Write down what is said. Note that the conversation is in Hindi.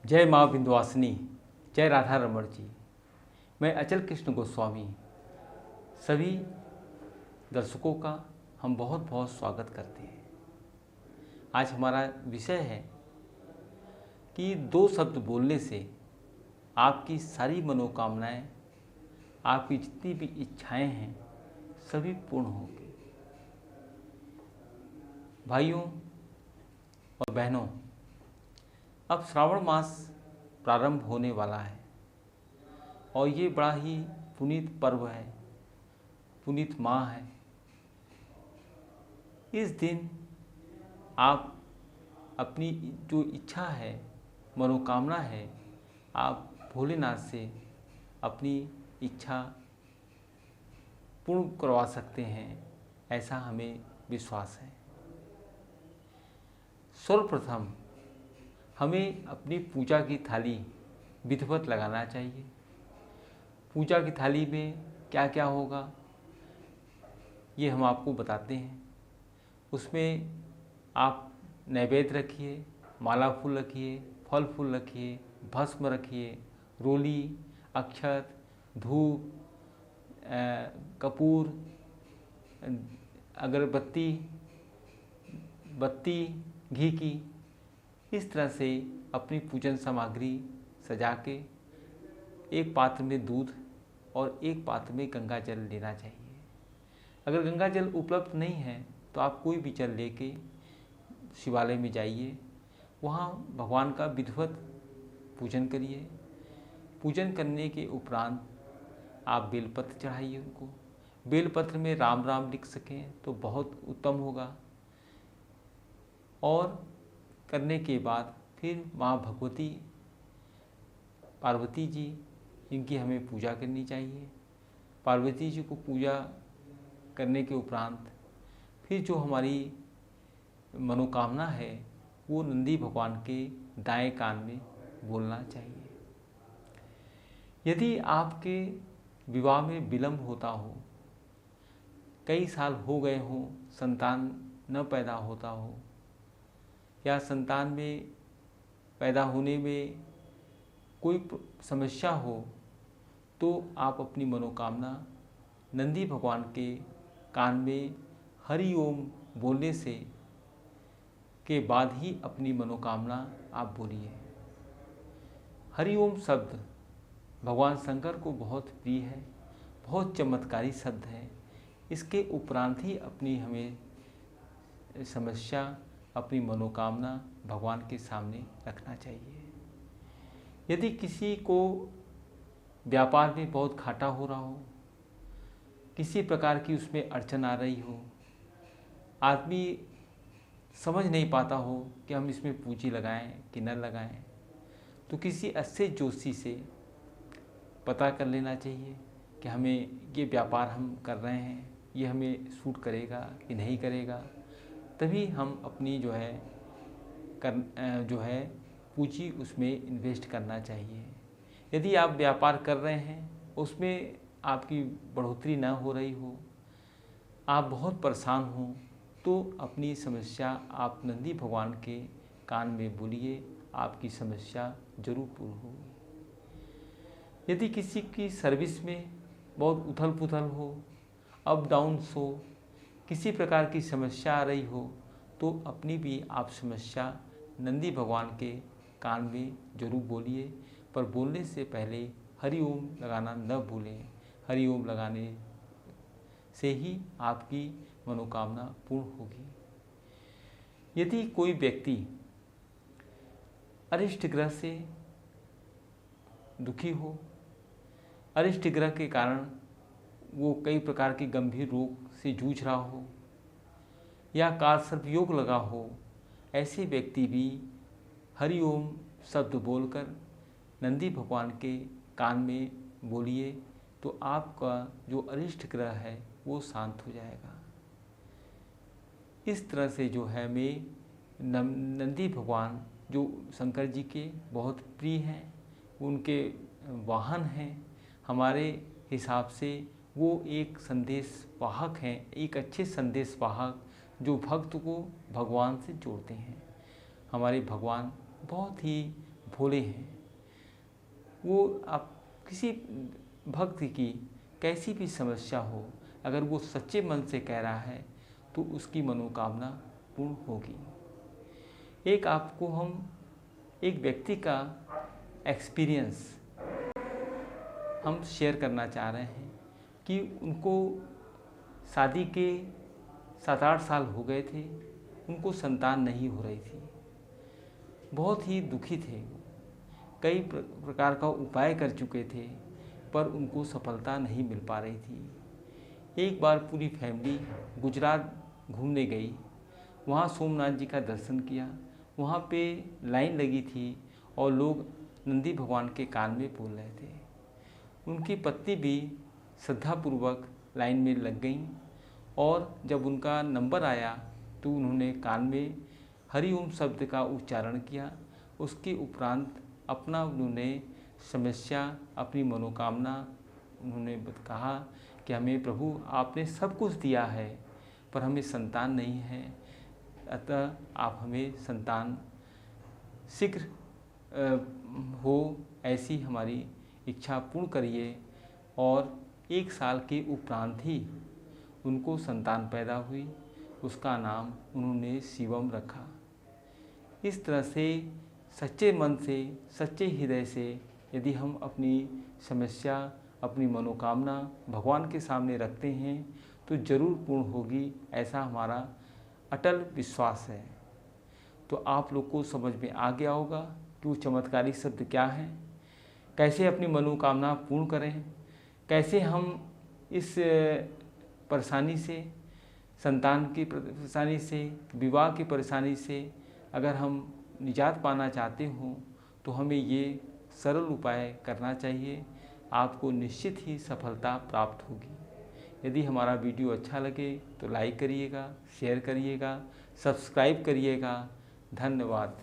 जय माँ विंध्यवासिनी, जय राधा रमण जी। मैं अचल कृष्ण गोस्वामी सभी दर्शकों का हम बहुत बहुत स्वागत करते हैं। आज हमारा विषय है कि 2 शब्द बोलने से आपकी सारी मनोकामनाएं, आपकी जितनी भी इच्छाएं हैं सभी पूर्ण होंगी। भाइयों और बहनों, अब श्रावण मास प्रारंभ होने वाला है और ये बड़ा ही पुनीत पर्व है, पुनीत माह है। इस दिन आप अपनी जो इच्छा है, मनोकामना है, आप भोलेनाथ से अपनी इच्छा पूर्ण करवा सकते हैं, ऐसा हमें विश्वास है। सर्वप्रथम हमें अपनी पूजा की थाली विधिवत लगाना चाहिए। पूजा की थाली में क्या क्या होगा ये हम आपको बताते हैं। उसमें आप नैवेद्य रखिए, माला फूल रखिए, फल फूल रखिए, भस्म रखिए, रोली, अक्षत, धूप, कपूर, अगरबत्ती, बत्ती घी की, इस तरह से अपनी पूजन सामग्री सजा के एक पात्र में दूध और एक पात्र में गंगा जल लेना चाहिए। अगर गंगा जल उपलब्ध नहीं है तो आप कोई भी जल लेके शिवालय में जाइए, वहाँ भगवान का विधिवत पूजन करिए। पूजन करने के उपरांत आप बेलपत्र चढ़ाइए उनको। बेलपत्र में राम राम लिख सकें तो बहुत उत्तम होगा। और करने के बाद फिर माँ भगवती, पार्वती जी, इनकी हमें पूजा करनी चाहिए। पार्वती जी को पूजा करने के उपरांत फिर जो हमारी मनोकामना है वो नंदी भगवान के दाएं कान में बोलना चाहिए। यदि आपके विवाह में विलंब होता हो, कई साल हो गए हों, संतान न पैदा होता हो, या संतान में पैदा होने में कोई समस्या हो, तो आप अपनी मनोकामना नंदी भगवान के कान में हरि ओम बोलने से के बाद ही अपनी मनोकामना आप बोलिए। हरि ओम शब्द भगवान शंकर को बहुत प्रिय है, बहुत चमत्कारी शब्द है। इसके उपरांत ही अपनी हमें समस्या, अपनी मनोकामना भगवान के सामने रखना चाहिए। यदि किसी को व्यापार में बहुत घाटा हो रहा हो, किसी प्रकार की उसमें अड़चन आ रही हो, आदमी समझ नहीं पाता हो कि हम इसमें पूंजी लगाएं कि न लगाएं, तो किसी अच्छे जोशी से पता कर लेना चाहिए कि हमें ये व्यापार हम कर रहे हैं, ये हमें सूट करेगा कि नहीं करेगा। तभी हम अपनी जो है पूंजी उसमें इन्वेस्ट करना चाहिए। यदि आप व्यापार कर रहे हैं, उसमें आपकी बढ़ोतरी ना हो रही हो, आप बहुत परेशान हो, तो अपनी समस्या आप नंदी भगवान के कान में बोलिए, आपकी समस्या जरूर पूर्ण होगी। यदि किसी की सर्विस में बहुत उथल पुथल हो, अप डाउन्स हो, किसी प्रकार की समस्या आ रही हो, तो अपनी भी आप समस्या नंदी भगवान के कान में जरूर बोलिए। पर बोलने से पहले हरि ओम लगाना न भूलें। हरि ओम लगाने से ही आपकी मनोकामना पूर्ण होगी। यदि कोई व्यक्ति अरिष्ट ग्रह से दुखी हो, अरिष्ट ग्रह के कारण वो कई प्रकार के गंभीर रोग से जूझ रहा हो, या कालसर्प योग लगा हो, ऐसे व्यक्ति भी हरि ओम शब्द बोलकर नंदी भगवान के कान में बोलिए, तो आपका जो अरिष्ट ग्रह है वो शांत हो जाएगा। इस तरह से जो है मैं नंदी भगवान जो शंकर जी के बहुत प्रिय हैं, उनके वाहन हैं, हमारे हिसाब से वो एक संदेश वाहक हैं, एक अच्छे संदेश वाहक जो भक्त को भगवान से जोड़ते हैं। हमारे भगवान बहुत ही भोले हैं। वो आप किसी भक्त की कैसी भी समस्या हो, अगर वो सच्चे मन से कह रहा है तो उसकी मनोकामना पूर्ण होगी। एक आपको हम एक व्यक्ति का एक्सपीरियंस हम शेयर करना चाह रहे हैं कि उनको शादी के 7-8 साल हो गए थे, उनको संतान नहीं हो रही थी, बहुत ही दुखी थे, कई प्रकार का उपाय कर चुके थे पर उनको सफलता नहीं मिल पा रही थी। एक बार पूरी फैमिली गुजरात घूमने गई, वहाँ सोमनाथ जी का दर्शन किया। वहाँ पे लाइन लगी थी और लोग नंदी भगवान के कान में बोल रहे थे। उनकी पत्नी भी श्रद्धापूर्वक लाइन में लग गईं और जब उनका नंबर आया तो उन्होंने कान में हरि ओम शब्द का उच्चारण किया। उसके उपरांत अपना उन्होंने समस्या, अपनी मनोकामना उन्होंने कहा कि हमें प्रभु आपने सब कुछ दिया है पर हमें संतान नहीं है, अतः आप हमें संतान शीघ्र हो ऐसी हमारी इच्छा पूर्ण करिए। और 1 साल के उपरांत ही उनको संतान पैदा हुई, उसका नाम उन्होंने शिवम रखा। इस तरह से सच्चे मन से, सच्चे हृदय से यदि हम अपनी समस्या, अपनी मनोकामना भगवान के सामने रखते हैं तो जरूर पूर्ण होगी, ऐसा हमारा अटल विश्वास है। तो आप लोग को समझ में आ गया होगा कि वो चमत्कारी शब्द क्या है, कैसे अपनी मनोकामना पूर्ण करें, कैसे हम इस परेशानी से, संतान की परेशानी से, विवाह की परेशानी से अगर हम निजात पाना चाहते हों तो हमें ये सरल उपाय करना चाहिए। आपको निश्चित ही सफलता प्राप्त होगी। यदि हमारा वीडियो अच्छा लगे तो लाइक करिएगा, शेयर करिएगा, सब्सक्राइब करिएगा। धन्यवाद।